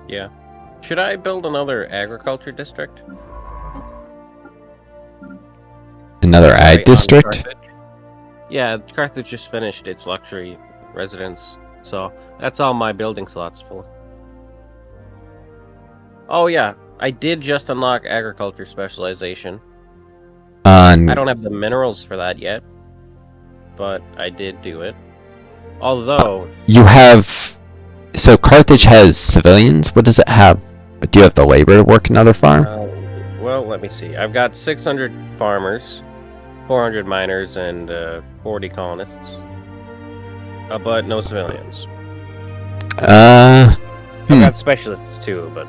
Yeah. Should I build another agriculture district? Another ag Right on district? Carthage? Yeah, Carthage just finished its luxury residence, so that's all my building slots full. Oh yeah, I did just unlock agriculture specialization. I don't have the minerals for that yet, but I did do it. Although you have... So Carthage has civilians? What does it have? Do you have the labor to work another farm? Well, let me see. I've got 600 farmers, 400 miners, and 40 colonists. But no civilians. I've got specialists too, but...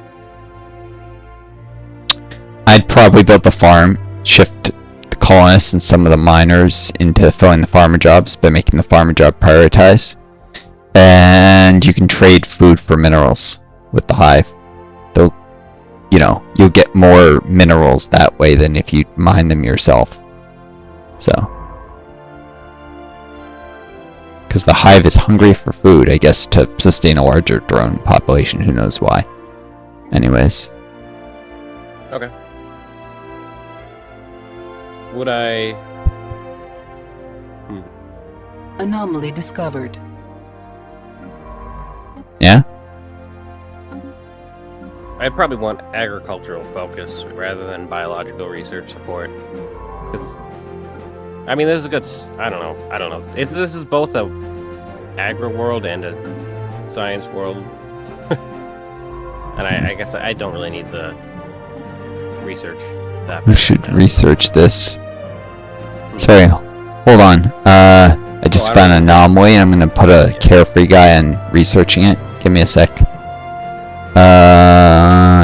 I'd probably build the farm, shift the colonists and some of the miners into filling the farmer jobs by making the farmer job prioritize. And you can trade food for minerals with the hive. Though, you know, you'll get more minerals that way than if you mine them yourself. So. Because the hive is hungry for food, I guess, to sustain a larger drone population. Who knows why. Anyways. Okay. Would I... Anomaly discovered. Yeah? I'd probably want agricultural focus rather than biological research support. Because, I mean, this is a good... I don't know. This is both a agri world and a science world. And I guess I don't really need the research that We should research this. Sorry, hold on. I just found an anomaly and I'm gonna put a carefree guy on researching it. Give me a sec.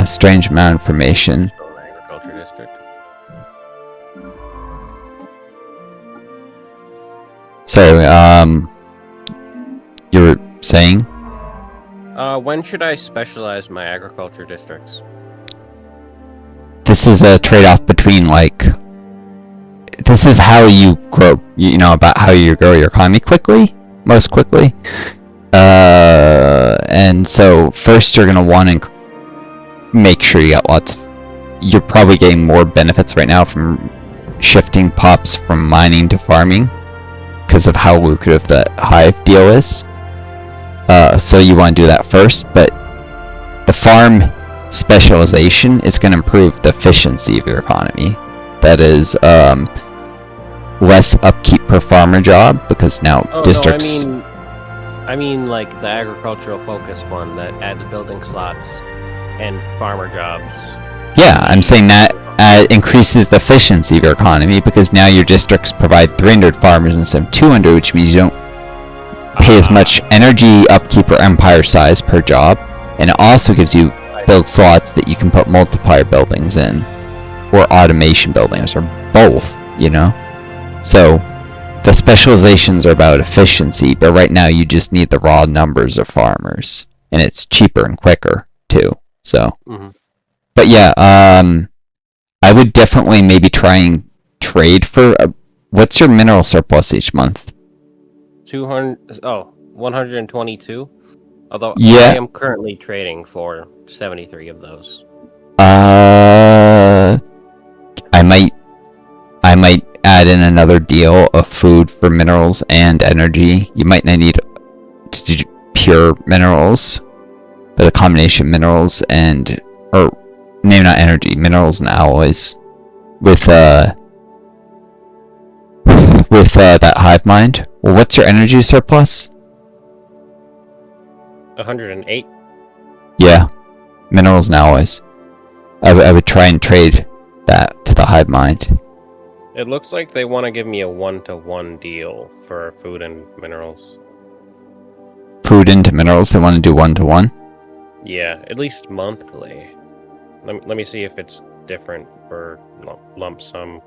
Strange amount of information. Agriculture district. Sorry, you were saying? When should I specialize my agriculture districts? This is a trade-off between, like... This is how you grow, you know, about how you grow your economy quickly, most quickly. And so first you're going to want to make sure you got lots of... You're probably getting more benefits right now from shifting pops from mining to farming because of how lucrative the hive deal is. So you want to do that first, but the farm specialization is going to improve the efficiency of your economy. That is, less upkeep per farmer job because now districts... No, I mean like the agricultural focus one that adds building slots and farmer jobs. Yeah, I'm saying that increases the efficiency of your economy because now your districts provide 300 farmers instead of 200, which means you don't pay as much energy upkeep or empire size per job, and it also gives you build slots that you can put multiplier buildings in, or automation buildings, or both, you know? So, the specializations are about efficiency, but right now you just need the raw numbers of farmers. And it's cheaper and quicker, too. So, But yeah, I would definitely maybe try and trade for... what's your mineral surplus each month? 122? Although yeah. I am currently trading for 73 of those. I might add in another deal of food for minerals and energy. You might not need to do pure minerals, but a combination of minerals and, or maybe not energy, minerals and alloys with that hive mind. Well, what's your energy surplus? 108. Yeah, minerals and alloys. I would try and trade that to the hive mind. It looks like they want to give me a 1-to-1 deal for food and minerals. Food into minerals, they want to do 1-to-1? Yeah, at least monthly. Let me see if it's different for lump sum.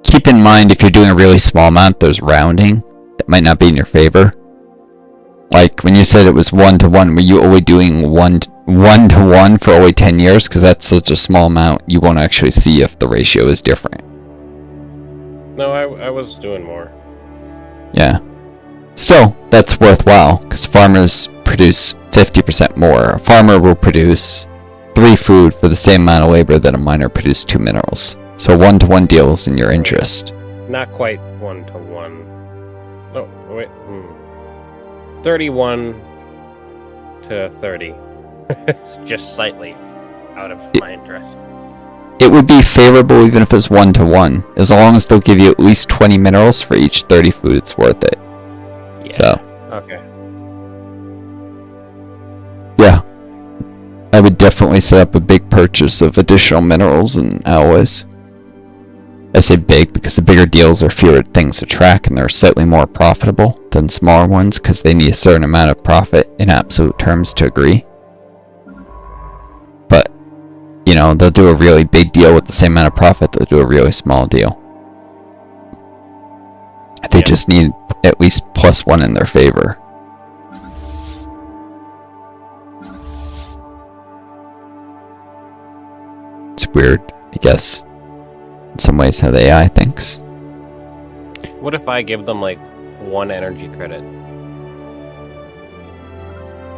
Keep in mind, if you're doing a really small amount, there's rounding. That might not be in your favor. Like, when you said it was 1-to-1, were you only doing 1-to-1 for only 10 years? Because that's such a small amount, you won't actually see if the ratio is different. No, I was doing more. Yeah. Still, that's worthwhile, because farmers produce 50% more. A farmer will produce 3 food for the same amount of labor that a miner produced 2 minerals. So 1-to-1 deals in your interest. Not quite 1-to-1. Oh, wait. 31 to 30. It's just slightly out of my interest. It would be favorable even if it was 1-to-1, as long as they'll give you at least 20 minerals for each 30 food. It's worth it. Yeah. So. Okay. Yeah. I would definitely set up a big purchase of additional minerals and alloys. I say big because the bigger deals are fewer things to track and they're slightly more profitable than smaller ones because they need a certain amount of profit in absolute terms to agree. But, you know, they'll do a really big deal with the same amount of profit, they'll do a really small deal. They just need at least +1 in their favor. It's weird, I guess, in some ways how the AI thinks. What if I give them like 1 energy credit?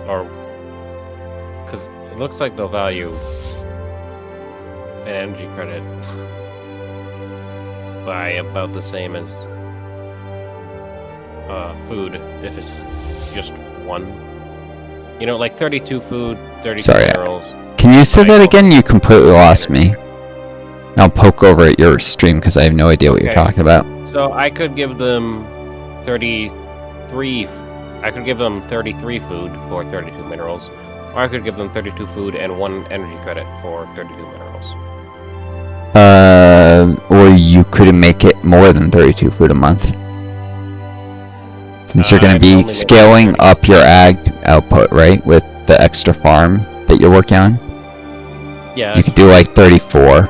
Or, because it looks like they'll value an energy credit by about the same as food if it's just 1. You know, like 32 food, 32 minerals. Can you say that again? You completely lost me. I'll poke over at your stream because I have no idea what you're talking about. So I could give them 33. I could give them 33 food for 32 minerals, or I could give them 32 food and 1 energy credit for 32 minerals. Or you could make it more than 32 food a month. Since you're going to be scaling up your ag output, right, with the extra farm that you're working on. Yeah. You could do like 34.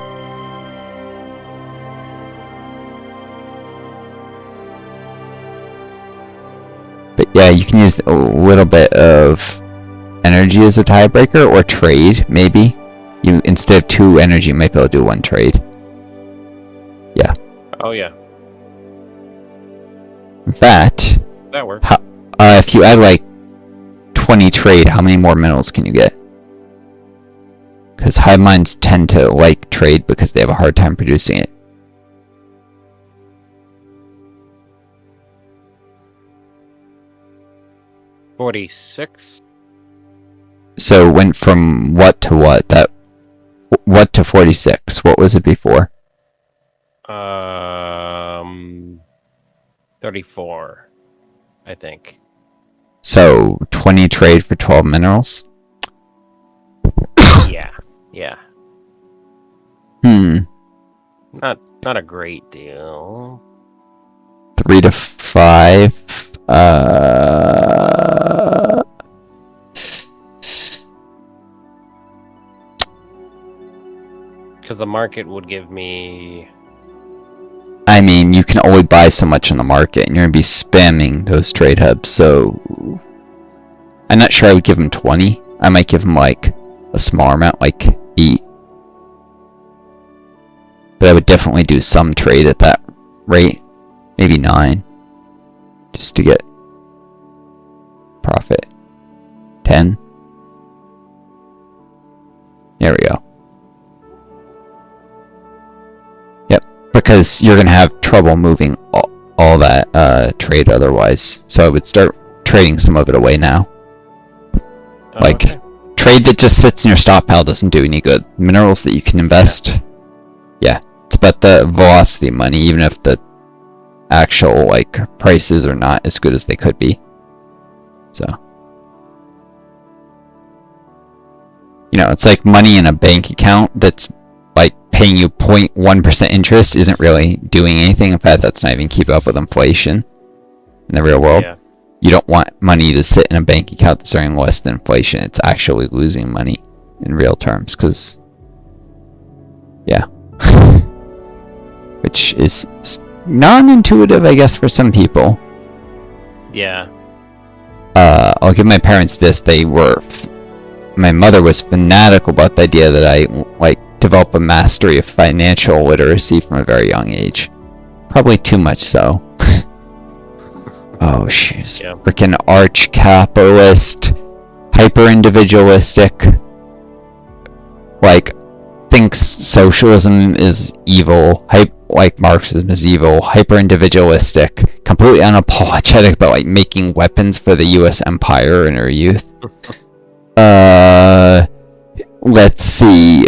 But yeah, you can use a little bit of energy as a tiebreaker, or trade, maybe. You, instead of 2 energy, you might be able to do 1 trade. Yeah. Oh yeah. In fact, that works. If you add like 20 trade, how many more minerals can you get? Because hive minds tend to like trade because they have a hard time producing it. $46. So it went from what to what? What to 46? What was it before? 34, I think. So 20 trade for 12 minerals? Yeah. Not a great deal. 3 to 5. Because the market would give me... I mean, you can only buy so much on the market, and you're going to be spamming those trade hubs, so... I'm not sure I would give them 20. I might give them, like, a smaller amount, like 8. But I would definitely do some trade at that rate. Maybe 9. Just to get profit. 10. There we go. Yep, because you're going to have trouble moving all that trade otherwise. So I would start trading some of it away now. Like, trade that just sits in your stockpile doesn't do any good. Minerals that you can invest, yeah, it's about the velocity of money, even if the actual, like, prices are not as good as they could be. So, you know, it's like money in a bank account that's, like, paying you 0.1% interest isn't really doing anything. In fact, that's not even keeping up with inflation in the real world. Yeah. You don't want money to sit in a bank account that's earning less than inflation. It's actually losing money in real terms, because, yeah. Which is non-intuitive, I guess, for some people. Yeah. I'll give my parents this. My mother was fanatical about the idea that I, like, develop a mastery of financial literacy from a very young age. Probably too much so. Oh, she's freaking arch capitalist. hyper-individualistic, like, thinks socialism is evil, like Marxism is evil, hyper-individualistic, completely unapologetic about, like, making weapons for the U.S. empire in her youth. Let's see,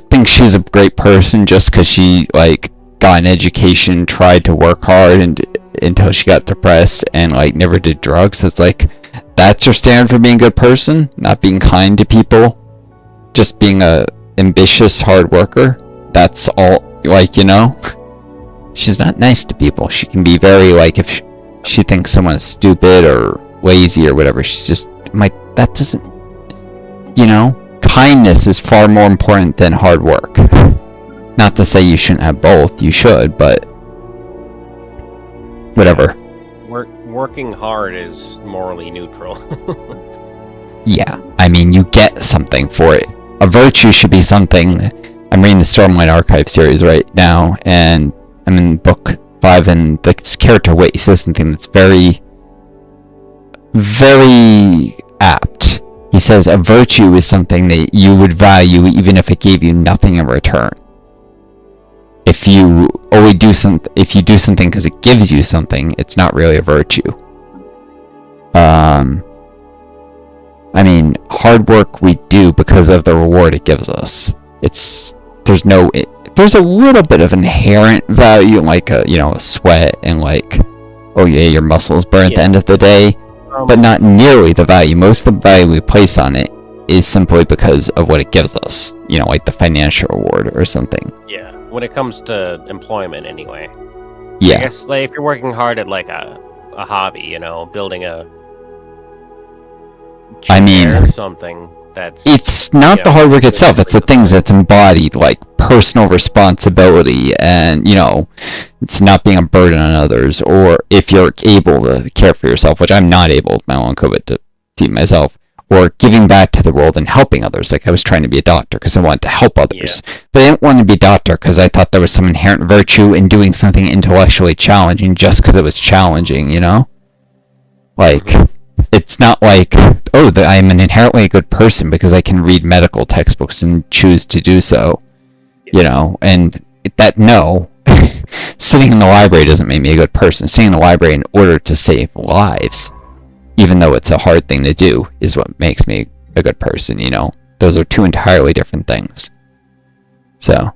thinks she's a great person just because she, like, got an education, tried to work hard until she got depressed and, like, never did drugs. It's like, that's your standard for being a good person? Not being kind to people? Just being a ambitious hard worker? That's all, like, you know? She's not nice to people. She can be very, like, if she thinks someone's stupid or lazy or whatever, she's just, like, that doesn't, you know? Kindness is far more important than hard work. Not to say you shouldn't have both, you should, but whatever. Working hard is morally neutral. Yeah, I mean, you get something for it. A virtue should be something. I'm reading the Stormlight Archive series right now, and I'm in book 5, and the character Wait says something that's very, very apt. He says a virtue is something that you would value even if it gave you nothing in return. If you do something because it gives you something, it's not really a virtue. I mean, hard work we do because of the reward it gives us. There's a little bit of inherent value, like a sweat and like, oh yeah, your muscles burn at the end of the day, but not nearly the value. Most of the value we place on it is simply because of what it gives us, like the financial reward or something. Yeah, when it comes to employment anyway. Yeah. I guess, like, if you're working hard at, like, a hobby, building a chair or something, it's not the hard work itself, it's the things that's embodied, like personal responsibility and, it's not being a burden on others, or if you're able to care for yourself, which I'm not able with my long COVID to feed myself, or giving back to the world and helping others. Like, I was trying to be a doctor because I wanted to help others, but I didn't want to be a doctor because I thought there was some inherent virtue in doing something intellectually challenging just because it was challenging, Like, it's not like, oh, I'm an inherently good person because I can read medical textbooks and choose to do so, and no. Sitting in the library doesn't make me a good person. Sitting in the library in order to save lives, even though it's a hard thing to do, is what makes me a good person, Those are two entirely different things. So,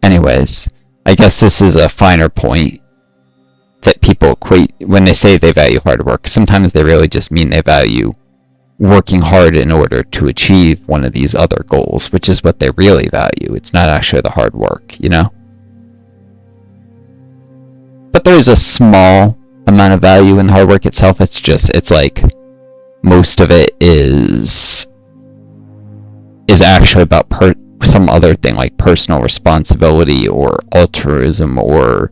anyways, I guess this is a finer point that people equate when they say they value hard work. Sometimes they really just mean they value working hard in order to achieve one of these other goals, which is what they really value. It's not actually the hard work, But there is a small amount of value in hard work itself. It's like most of it is actually about some other thing, like personal responsibility or altruism or,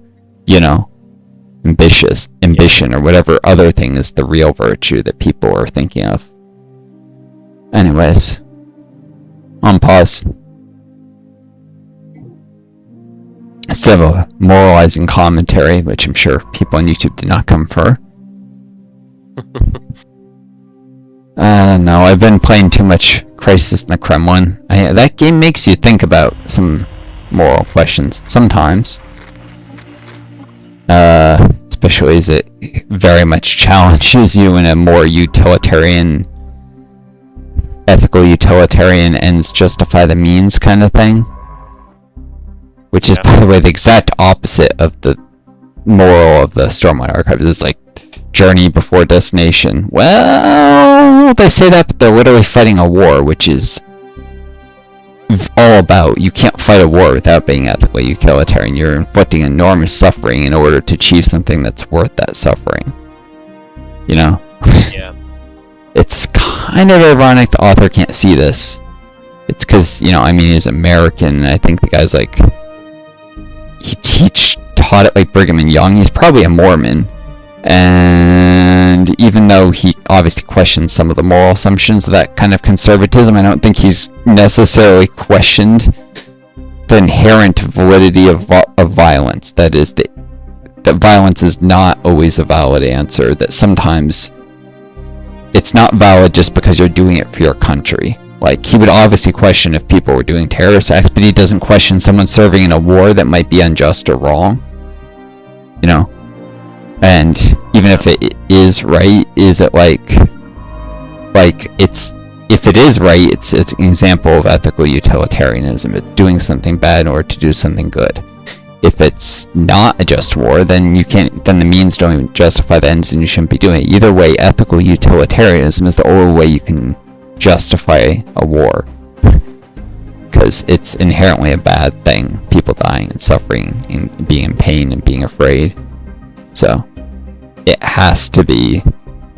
ambition or whatever other thing is the real virtue that people are thinking of. Anyways, on pause. Instead of a moralizing commentary, which I'm sure people on YouTube did not come for. I don't know, I've been playing too much Crisis in the Kremlin. That game makes you think about some moral questions, sometimes. Especially as it very much challenges you in a more ethical utilitarian ends justify the means kind of thing. Which is, by the way, the exact opposite of the moral of the Stormlight Archive. It's like journey before destination. Well, they say that, but they're literally fighting a war, which is all about you can't fight a war without being ethically utilitarian. You're inflicting enormous suffering in order to achieve something that's worth that suffering. Yeah. It's kind of ironic the author can't see this. It's because, he's American, and I think the guy's like, he taught it like Brigham Young. He's probably a Mormon. And even though he obviously questions some of the moral assumptions of that kind of conservatism, I don't think he's necessarily questioned the inherent validity of violence. That is, that violence is not always a valid answer, that sometimes it's not valid just because you're doing it for your country. Like, he would obviously question if people were doing terrorist acts, but he doesn't question someone serving in a war that might be unjust or wrong. You know? And even if it is right, is it like it's, if it is right, it's an example of ethical utilitarianism. It's doing something bad in order to do something good. If it's not a just war, then then the means don't even justify the ends, and you shouldn't be doing it. Either way, ethical utilitarianism is the only way you can justify a war, because it's inherently a bad thing, people dying and suffering and being in pain and being afraid. So it has to be.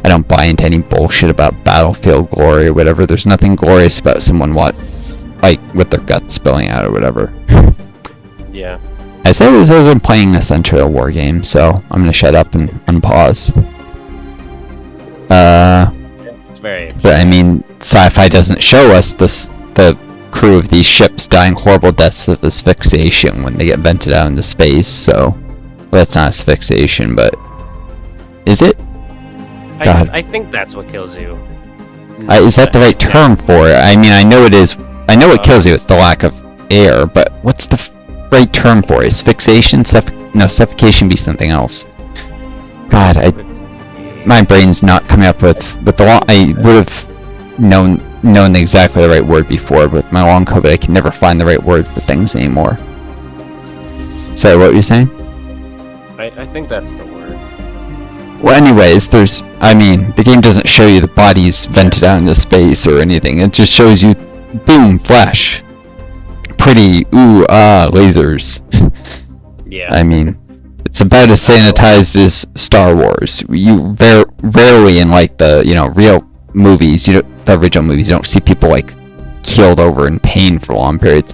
I don't buy into any bullshit about battlefield glory or whatever. There's nothing glorious about someone with their guts spilling out or whatever. Yeah. I said as I'm playing essentially a war game, so I'm gonna shut up and unpause. It's very interesting. But I mean, sci-fi doesn't show us the crew of these ships dying horrible deaths of asphyxiation when they get vented out into space, so... Well, that's not asphyxiation, but... Is it? God. I think that's what kills you. Is that the right term for it? I mean, I know it is... I know what kills you, it's the lack of air, but what's the right term for it? Asphyxiation? No, suffocation be something else. God, my brain's not coming up with the long... I would have known exactly the right word before, but with my long COVID, I can never find the right word for things anymore. Sorry, what were you saying? I think that's the word. Well, anyways, the game doesn't show you the bodies vented out into space or anything. It just shows you, boom, flash. Pretty, lasers. Yeah. I mean, it's about as sanitized as Star Wars. You rarely in, like, the, real movies, the original movies, you don't see people, like, keeled over in pain for long periods.